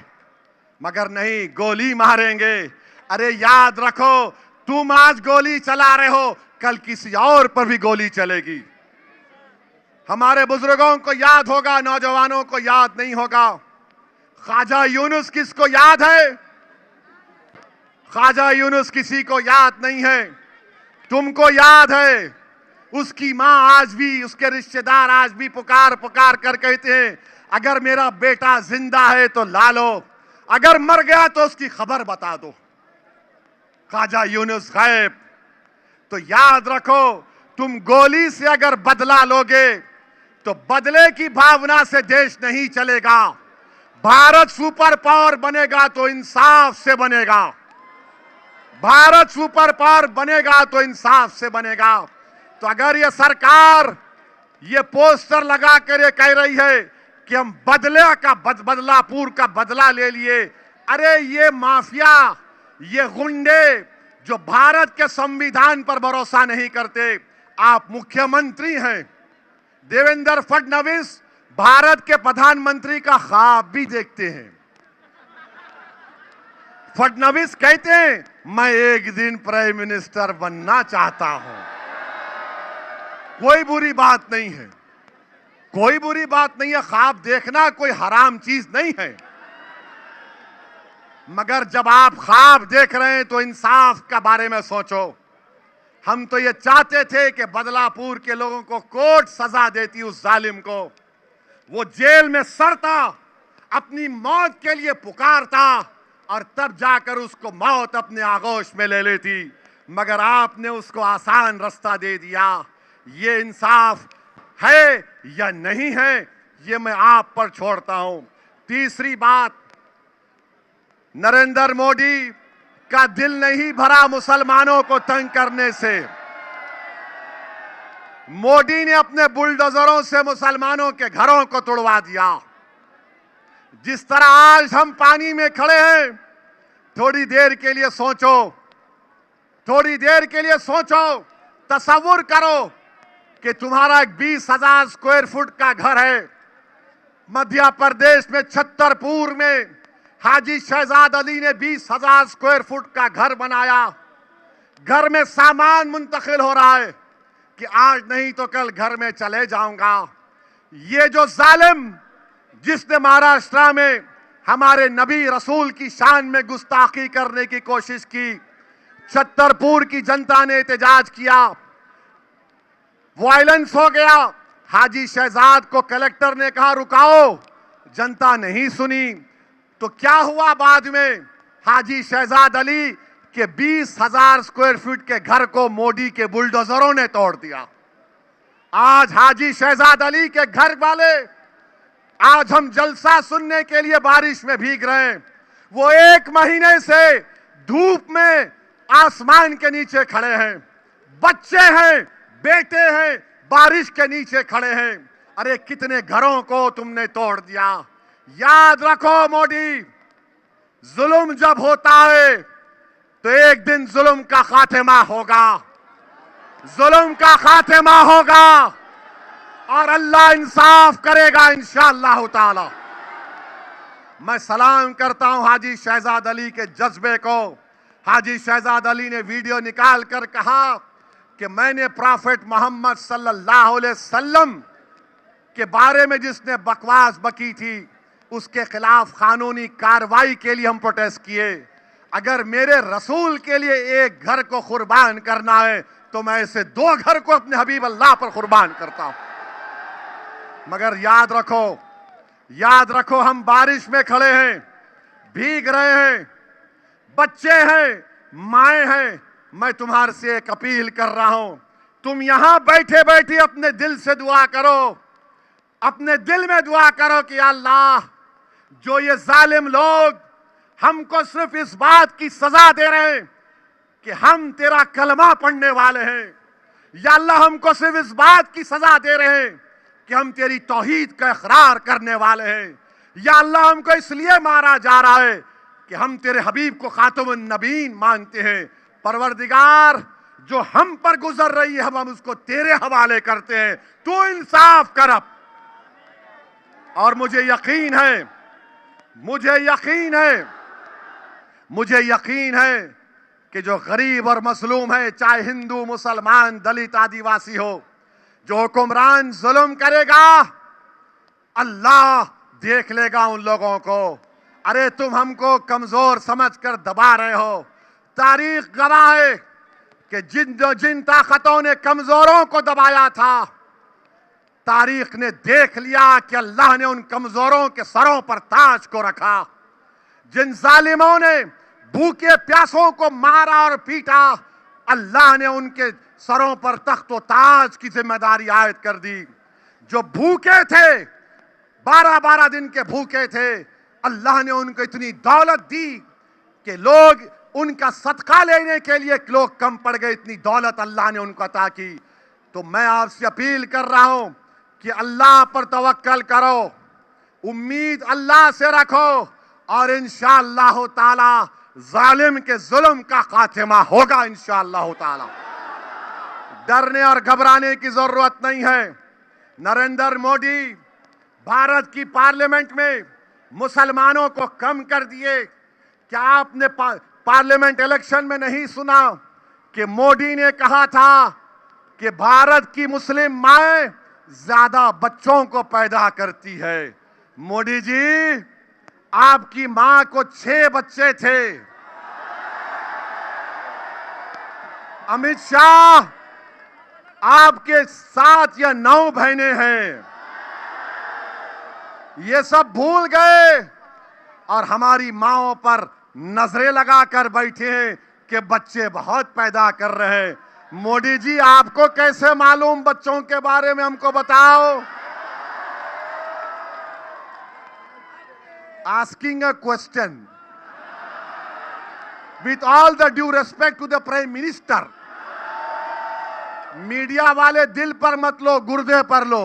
मगर नहीं, गोली मारेंगे। अरे याद रखो, तुम आज गोली चला रहे हो, कल किसी और पर भी गोली चलेगी। हमारे बुजुर्गों को याद होगा, नौजवानों को याद नहीं होगा। ख्वाजा यूनुस किसको याद है? ख्वाजा यूनुस किसी को याद नहीं है। तुमको याद है। उसकी मां आज भी, उसके रिश्तेदार आज भी पुकार पुकार कर कहते हैं अगर मेरा बेटा जिंदा है तो ला लो, अगर मर गया तो उसकी खबर बता दो। ख्वाजा यूनुस गायब। तो याद रखो, तुम गोली से अगर बदला लोगे तो बदले की भावना से देश नहीं चलेगा। भारत सुपर पावर बनेगा तो इंसाफ से बनेगा। भारत सुपर पावर बनेगा तो इंसाफ से बनेगा। तो अगर ये सरकार ये पोस्टर लगाकर ये कह रही है कि हम बदलापुर का बदला ले लिए, अरे ये माफिया, ये गुंडे जो भारत के संविधान पर भरोसा नहीं करते। आप मुख्यमंत्री हैं, देवेंद्र फडणवीस भारत के प्रधानमंत्री का ख्वाब भी देखते हैं। फडणवीस कहते हैं मैं एक दिन प्राइम मिनिस्टर बनना चाहता हूं। कोई बुरी बात नहीं है, कोई बुरी बात नहीं है। ख्वाब देखना कोई हराम चीज नहीं है, मगर जब आप ख्वाब देख रहे हैं तो इंसाफ के बारे में सोचो। हम तो ये चाहते थे कि बदलापुर के लोगों को कोर्ट सजा देती, उस जालिम को वो जेल में सड़ता, अपनी मौत के लिए पुकारता और तब जाकर उसको मौत अपने आगोश में ले लेती, मगर आपने उसको आसान रास्ता दे दिया। ये इंसाफ है या नहीं है, ये मैं आप पर छोड़ता हूं। तीसरी बात, नरेंद्र मोदी का दिल नहीं भरा मुसलमानों को तंग करने से। मोदी ने अपने बुलडोजरों से मुसलमानों के घरों को तोड़वा दिया। जिस तरह आज हम पानी में खड़े हैं, थोड़ी देर के लिए सोचो, थोड़ी देर के लिए सोचो, तसव्वुर करो कि तुम्हारा एक 20,000 स्क्वायर फुट का घर है। मध्य प्रदेश में छतरपुर में हाजी शहजाद अली ने 20,000 स्क्वायर फुट का घर बनाया। घर में सामान मुंतकिल हो रहा है कि आज नहीं तो कल घर में चले जाऊंगा। ये जो जालिम जिसने महाराष्ट्र में हमारे नबी रसूल की शान में गुस्ताखी करने की कोशिश की, छतरपुर की जनता ने एहतजाज किया, वायलेंस हो गया। हाजी शहजाद को कलेक्टर ने कहा रुकाओ, जनता नहीं सुनी। तो क्या हुआ बाद में? हाजी शहजाद अली के 20,000 स्क्वायर फीट के घर को मोदी के बुलडोजरों ने तोड़ दिया। आज हाजी शहजाद अली के घर वाले, आज हम जलसा सुनने के लिए बारिश में भीग रहे हैं, वो 1 महीने से धूप में आसमान के नीचे खड़े हैं। बच्चे हैं, बेटे हैं, बारिश के नीचे खड़े हैं। अरे कितने घरों को तुमने तोड़ दिया। याद रखो मोदी, जुल्म जब होता है तो एक दिन जुल्म का खात्मा होगा, जुल्म का खात्मा होगा और अल्लाह इंसाफ करेगा इंशाअल्लाह ताला। मैं सलाम करता हूं हाजी शहजाद अली के जज्बे को। हाजी शहजाद अली ने वीडियो निकाल कर कहा कि मैंने प्रॉफेट मोहम्मद सल्लल्लाहु अलैहि वसल्लम के बारे में जिसने बकवास बकी थी, उसके खिलाफ कानूनी कार्रवाई के लिए हम प्रोटेस्ट किए। अगर मेरे रसूल के लिए एक घर को कुर्बान करना है तो मैं ऐसे 2 घर को अपने हबीब अल्लाह पर कुर्बान करता हूं। मगर याद रखो, याद रखो, हम बारिश में खड़े हैं, भीग रहे हैं, बच्चे हैं, माए हैं। मैं तुम्हारे से एक अपील कर रहा हूं, तुम यहां बैठे बैठे अपने दिल से दुआ करो, अपने दिल में दुआ करो कि अल्लाह, जो ये जालिम लोग हमको सिर्फ इस बात की सजा दे रहे हैं कि हम तेरा कलमा पढ़ने वाले हैं, या अल्लाह हमको सिर्फ इस बात की सजा दे रहे हैं कि हम तेरी तौहीद का इकरार करने वाले हैं, या अल्लाह हमको इसलिए मारा जा रहा है कि हम तेरे हबीब को खातमुन नबीन मानते हैं। परवरदिगार, जो हम पर गुजर रही है हम उसको तेरे हवाले करते हैं, तू इंसाफ कर। और मुझे यकीन है, मुझे यकीन है, मुझे यकीन है कि जो गरीब और मसलूम है, चाहे हिंदू, मुसलमान, दलित, आदिवासी हो, जो हुक्मरान जुल्म करेगा, अल्लाह देख लेगा उन लोगों को। अरे तुम हमको कमजोर समझकर दबा रहे हो। तारीख गवाह है कि जिन ताकतों ने कमजोरों को दबाया था, तारीख ने देख लिया कि अल्लाह ने उन कमजोरों के सरों पर ताज को रखा। जिन जालिमों ने भूखे प्यासों को मारा और पीटा, अल्लाह ने उनके सरों पर तख्त व ताज की जिम्मेदारी आयद कर दी। जो भूखे थे, 12-12 दिन के भूखे थे, अल्लाह ने उनको इतनी दौलत दी कि लोग उनका सदका लेने के लिए लोग कम पड़ गए, इतनी दौलत अल्लाह ने उनको अता की। तो मैं आपसे अपील कर रहा हूं कि अल्लाह पर तवक्कल करो, उम्मीद अल्लाह से रखो और इंशाअल्लाह ताला जालिम के जुल्म का खात्मा होगा इंशाअल्लाह ताला। डरने और घबराने की जरूरत नहीं है। नरेंद्र मोदी भारत की पार्लियामेंट में मुसलमानों को कम कर दिए, क्या आपने पार्लियामेंट इलेक्शन में नहीं सुना कि मोदी ने कहा था कि भारत की मुस्लिम माएं ज्यादा बच्चों को पैदा करती है? मोदी जी, आपकी मां को 6 बच्चे थे। अमित शाह, आपके 7 या 9 बहनें हैं। ये सब भूल गए और हमारी माओं पर नजरें लगाकर बैठे हैं कि बच्चे बहुत पैदा कर रहे हैं। मोदी जी, आपको कैसे मालूम बच्चों के बारे में, हमको बताओ। Asking a question with all the due respect to the Prime Minister, media वाले दिल पर मत लो, गुर्दे पर लो।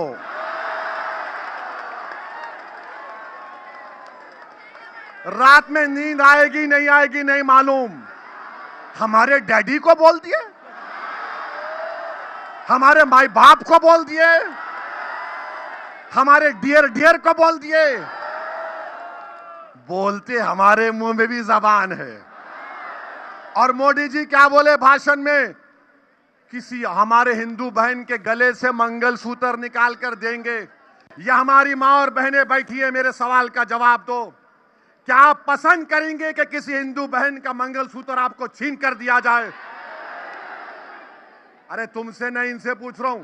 रात में नींद आएगी नहीं मालूम, हमारे डैडी को बोल दिए, हमारे माई बाप को बोल दिए, हमारे डियर को बोल दिए। बोलते हमारे मुंह में भी जबान है। और मोदी जी क्या बोले भाषण में? किसी हमारे हिंदू बहन के गले से मंगलसूत्र निकाल कर देंगे। या हमारी मां और बहनें बैठी है, मेरे सवाल का जवाब दो। क्या आप पसंद करेंगे कि किसी हिंदू बहन का मंगलसूत्र आपको छीन कर दिया जाए? अरे तुमसे नहीं, इनसे पूछ रहा हूं।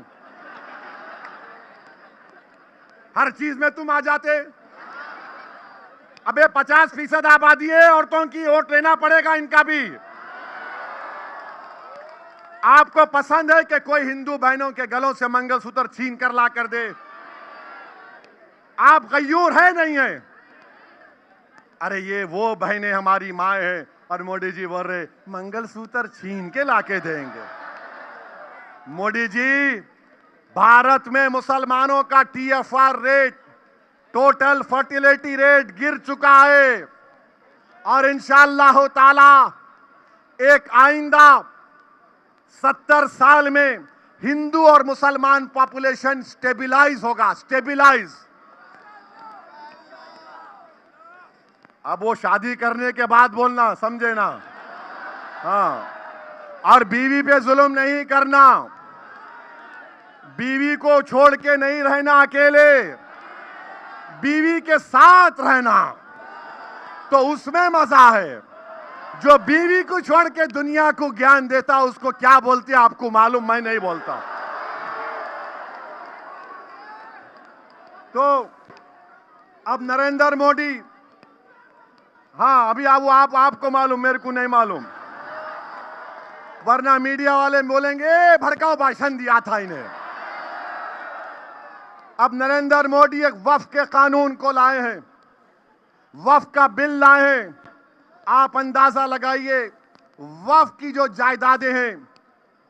हर चीज में तुम आ जाते। अबे 50% आबादी है, औरतों की वोट लेना पड़ेगा इनका भी। आपको पसंद है कि कोई हिंदू बहनों के गलों से मंगलसूत्र छीन कर ला कर दे? आप गयूर है नहीं है? अरे ये वो बहनें हमारी माँ है और मोदी जी बोल रहे मंगलसूत्र छीन के लाके देंगे। मोदी जी, भारत में मुसलमानों का TFR rate, total fertility rate गिर चुका है और इंशाअल्लाह ताला एक आइंदा 70 साल में हिंदू और मुसलमान पॉपुलेशन स्टेबलाइज होगा। स्टेबलाइज। अब वो शादी करने के बाद बोलना, समझे ना? हाँ। और बीवी पे जुल्म नहीं करना, बीवी को छोड़ के नहीं रहना अकेले, बीवी के साथ रहना, तो उसमें मजा है। जो बीवी को छोड़ के दुनिया को ज्ञान देता उसको क्या बोलते हैं आपको मालूम? मैं नहीं बोलता। तो अब नरेंद्र मोदी, हाँ अभी आपको मालूम, मेरे को नहीं मालूम, वरना मीडिया वाले बोलेंगे भड़काऊ भाषण दिया था इन्हें। अब नरेंद्र मोदी एक वक्फ के कानून को लाए हैं, वक्फ का बिल लाए हैं। आप अंदाजा लगाइए, वक्फ की जो जायदादें हैं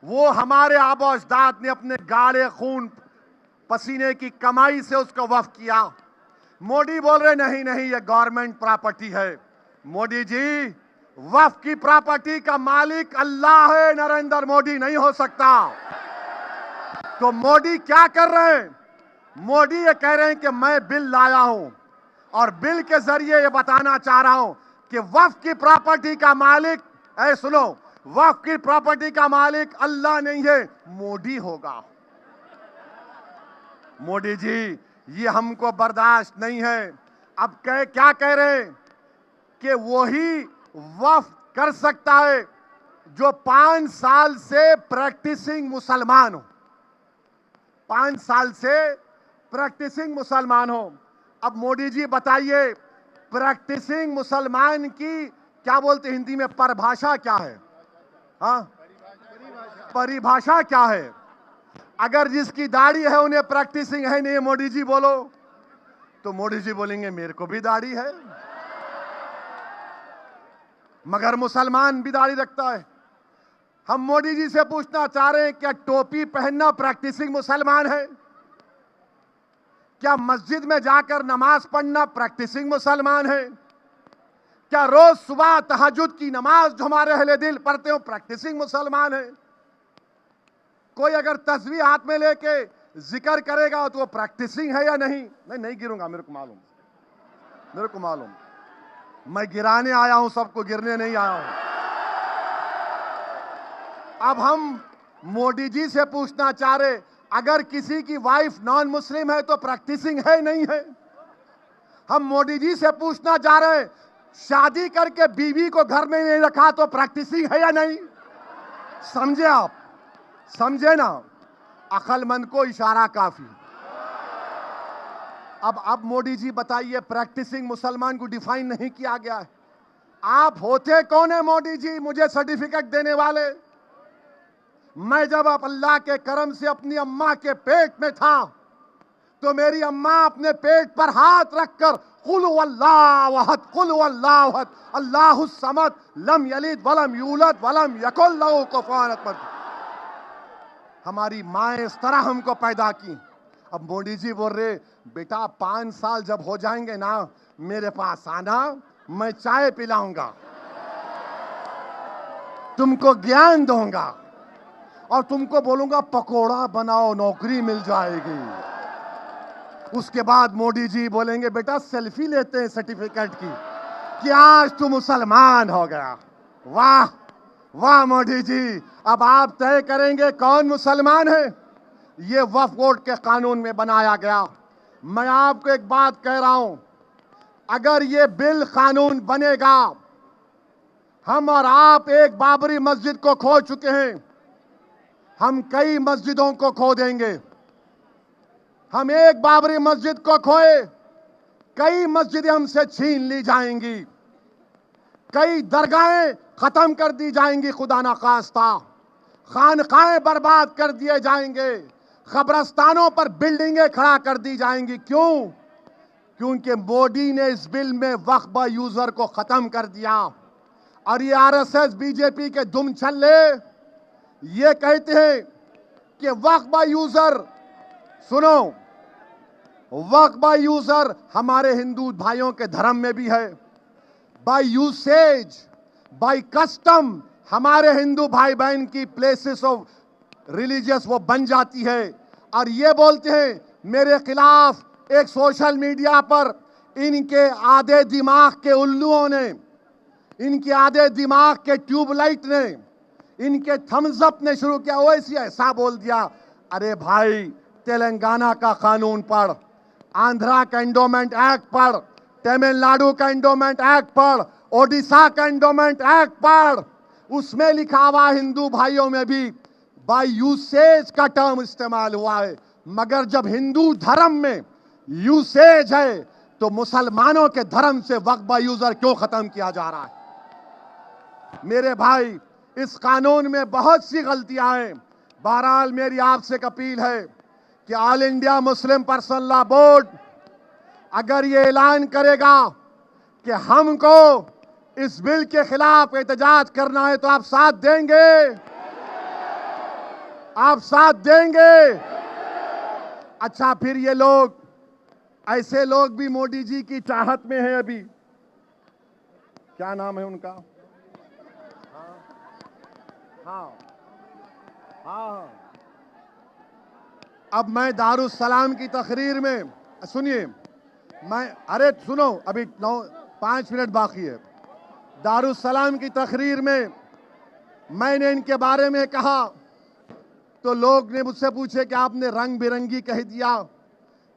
वो हमारे आबा अजदाद ने अपने गाढ़े खून पसीने की कमाई से उसको वक्फ किया। मोदी बोल रहे नहीं ये गवर्नमेंट प्रॉपर्टी है। मोदी जी, वक्फ की प्रॉपर्टी का मालिक अल्लाह है, नरेंद्र मोदी नहीं हो सकता। तो मोदी क्या कर रहे हैं? मोदी ये कह रहे हैं कि मैं बिल लाया हूं और बिल के जरिए ये बताना चाह रहा हूं कि वक्फ की प्रॉपर्टी का मालिक, सुनो, वक्फ की प्रॉपर्टी का मालिक अल्लाह नहीं है, मोदी होगा। मोदी जी, ये हमको बर्दाश्त नहीं है। अब क्या कह रहे हैं कि वही वक्फ कर सकता है जो 5 साल से प्रैक्टिसिंग मुसलमान हो। 5 साल से प्रैक्टिसिंग मुसलमान हो। अब मोदी जी बताइए, प्रैक्टिसिंग मुसलमान की क्या बोलते हिंदी में, परिभाषा क्या है? हाँ, परिभाषा क्या है? अगर जिसकी दाढ़ी है उन्हें प्रैक्टिसिंग है नहीं, मोदी जी बोलो, तो मोदी जी बोलेंगे मेरे को भी दाढ़ी है, मगर मुसलमान भी दाढ़ी रखता है। हम मोदी जी से पूछना चाह रहे हैं, क्या टोपी पहनना प्रैक्टिसिंग मुसलमान है? क्या मस्जिद में जाकर नमाज पढ़ना प्रैक्टिसिंग मुसलमान है? क्या रोज सुबह तहज्जुद की नमाज जो हमारे अहले दिल पढ़ते हो प्रैक्टिसिंग मुसलमान है? कोई अगर तस्बीह हाथ में लेके जिक्र करेगा तो वो प्रैक्टिसिंग है या नहीं? मैं नहीं गिरूंगा, मेरे को मालूम, मेरे को मालूम। मैं गिराने आया हूं, सबको गिरने नहीं आया हूं। अब हम मोदी जी से पूछना चाह रहे, अगर किसी की वाइफ नॉन मुस्लिम है तो प्रैक्टिसिंग है नहीं है? हम मोदी जी से पूछना चाह रहे, शादी करके बीवी को घर में नहीं रखा तो प्रैक्टिसिंग है या नहीं? समझे आप? समझे ना? अक्लमंद को इशारा काफी। अब मोदी जी बताइए, प्रैक्टिसिंग मुसलमान को डिफाइन नहीं किया गया है। आप होते कौन है मोदी जी मुझे सर्टिफिकेट देने वाले? मैं जब आप अल्लाह के करम से अपनी अम्मा के पेट में था तो मेरी अम्मा अपने पेट पर हाथ रखकर कुल वल्लाहु अहद, कुल वल्लाहु अहद, अल्लाहुस समद, लम यलिद वलम यूलद वलम यकुल लहू कुफुवन अहद। हमारी माँ इस तरह हमको पैदा की। अब मोदी जी बोल रहे, बेटा 5 साल जब हो जाएंगे ना, मेरे पास आना, मैं चाय पिलाऊंगा, तुमको ज्ञान दूंगा और तुमको बोलूंगा पकोड़ा बनाओ, नौकरी मिल जाएगी। उसके बाद मोदी जी बोलेंगे, बेटा सेल्फी लेते हैं सर्टिफिकेट की कि आज तू मुसलमान हो गया। वाह वाह मोदी जी, अब आप तय करेंगे कौन मुसलमान है। ये वक्फ बोर्ड के कानून में बनाया गया। मैं आपको एक बात कह रहा हूं, अगर ये बिल कानून बनेगा, हम और आप एक बाबरी मस्जिद को खो चुके हैं, हम कई मस्जिदों को खो देंगे। हम एक बाबरी मस्जिद को खोए, कई मस्जिदें हमसे छीन ली जाएंगी, कई दरगाहें खत्म कर दी जाएंगी, खुदा ना खास्ता खानकाएं बर्बाद कर दिए जाएंगे, कब्रस्तानों पर बिल्डिंगें खड़ा कर दी जाएंगी। क्यों? क्योंकि मोदी ने इस बिल में वक्फ यूजर को खत्म कर दिया। और ये आरएसएस बीजेपी के दुम छल्ले ये कहते हैं कि वक्फ यूजर, सुनो, वक्फ यूजर हमारे हिंदू भाइयों के धर्म में भी है। बाय यूसेज, बाय कस्टम हमारे हिंदू भाई बहन की प्लेसेस ऑफ रिलीजियस वो बन जाती है। और ये बोलते हैं मेरे खिलाफ एक सोशल मीडिया पर इनके आधे दिमाग के उल्लुओं ने, इनके आधे दिमाग के ट्यूबलाइट ने, इनके थम्स अप ने शुरू किया, वैसे ऐसा बोल दिया। अरे भाई, तेलंगाना का कानून पढ़, आंध्रा का एंडोमेंट एक्ट पढ़, तमिलनाडु का एंडोमेंट एक्ट पढ़, ओडिशा का एंडोमेंट एक्ट पढ़। उसमें लिखा हुआ हिंदू भाइयों में भी बाय यूसेज का टर्म इस्तेमाल हुआ है। मगर जब हिंदू धर्म में यूसेज है तो मुसलमानों के धर्म से वक्फ यूजर क्यों खत्म किया जा रहा है? मेरे भाई, इस कानून में बहुत सी गलतियां हैं। बहरहाल मेरी आपसे एक अपील है कि all India Muslim personal law board अगर ये ऐलान करेगा कि हमको इस बिल के खिलाफ एहतजाज करना है तो आप साथ देंगे? आप साथ देंगे? अच्छा, फिर ये लोग, ऐसे लोग भी मोदी जी की चाहत में हैं अभी। क्या नाम है उनका? हाँ हाँ। अब मैं दारुस्सलाम की तकरीर में, सुनिए, अरे सुनो, अभी 5 मिनट बाकी है। दारुस्सलाम की तकरीर में मैंने इनके बारे में कहा तो लोग ने मुझसे पूछे कि आपने रंग बिरंगी कह दिया।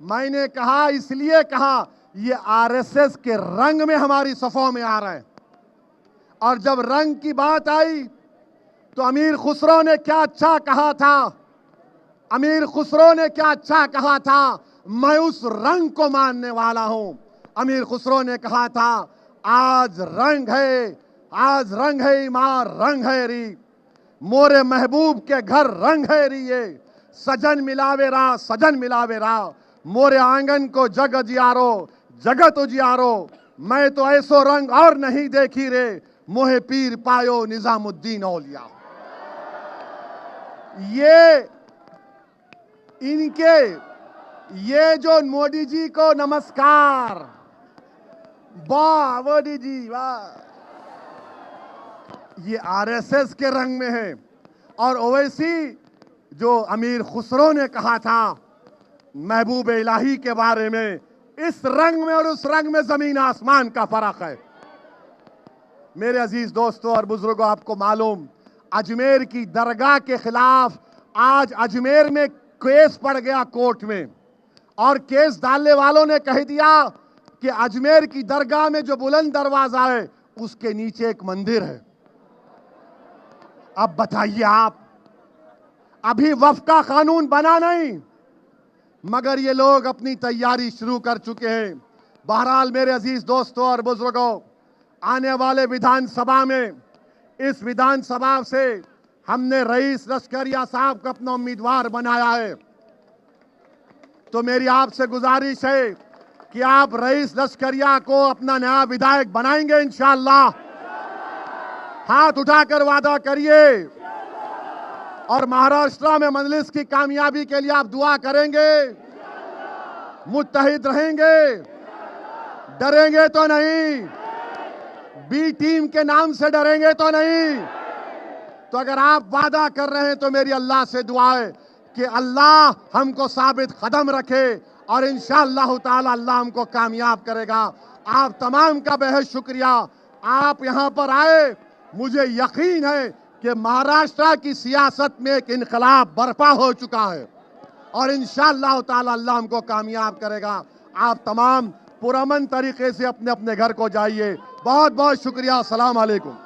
मैंने कहा, इसलिए कहा ये आरएसएस के रंग में हमारी सफों में आ रहे हैं। और जब रंग की बात आई तो अमीर खुसरो ने क्या अच्छा कहा था, अमीर खुसरो ने क्या अच्छा कहा था, मैं उस रंग को मानने वाला हूं। अमीर खुसरो ने कहा था, आज रंग है, आज रंग है मां, रंग है री, मोरे महबूब के घर रंग है री, ये सजन मिलावे रा, सजन मिलावे रा, मोरे आंगन को जग जियारो, जगत उजियारो, मैं तो ऐसो रंग और नहीं देखी रे, मोहे पीर पायो निजामुद्दीन औलिया। ये इनके, ये जो मोदी जी को नमस्कार, वाह मोदी जी वाह, ये आरएसएस के रंग में है। और ओवैसी जो अमीर खुसरो ने कहा था महबूब इलाही के बारे में, इस रंग में और उस रंग में जमीन आसमान का फर्क है। मेरे अजीज दोस्तों और बुजुर्गों, आपको मालूम अजमेर की दरगाह के खिलाफ आज अजमेर में केस पड़ गया कोर्ट में, और केस डालने वालों ने कह दिया कि अजमेर की दरगाह में जो बुलंद दरवाजा है उसके नीचे एक मंदिर है। अब बताइए आप, अभी वक्फ का कानून बना नहीं, मगर ये लोग अपनी तैयारी शुरू कर चुके हैं। बहरहाल मेरे अजीज दोस्तों और बुजुर्गों, आने वाले विधानसभा में, इस विधानसभा से हमने रईस लश्करिया साहब को अपना उम्मीदवार बनाया है। तो मेरी आपसे गुजारिश है कि आप रईस लश्करिया को अपना नया विधायक बनाएंगे इंशाअल्लाह। हाथ उठाकर वादा करिए। और महाराष्ट्र में मजलिस की कामयाबी के लिए आप दुआ करेंगे, मुत्तहिद रहेंगे, डरेंगे तो नहीं, बी टीम के नाम से डरेंगे तो नहीं। तो अगर आप वादा कर रहे हैं तो मेरी अल्लाह से दुआ है कि अल्लाह हमको साबित कदम रखे और इंशाअल्लाह ताला अल्लाह हमको कामयाब करेगा। आप तमाम का बेहद शुक्रिया, आप यहां पर आए। मुझे यकीन है कि महाराष्ट्र की सियासत में एक इनकलाब बर्पा हो चुका है और इंशाअल्लाह ताला अल्लाह हमको कामयाब करेगा। आप तमाम पुरअमन तरीके से अपने अपने घर को जाइए। बहुत बहुत शुक्रिया। अस्सलाम वालेकुम।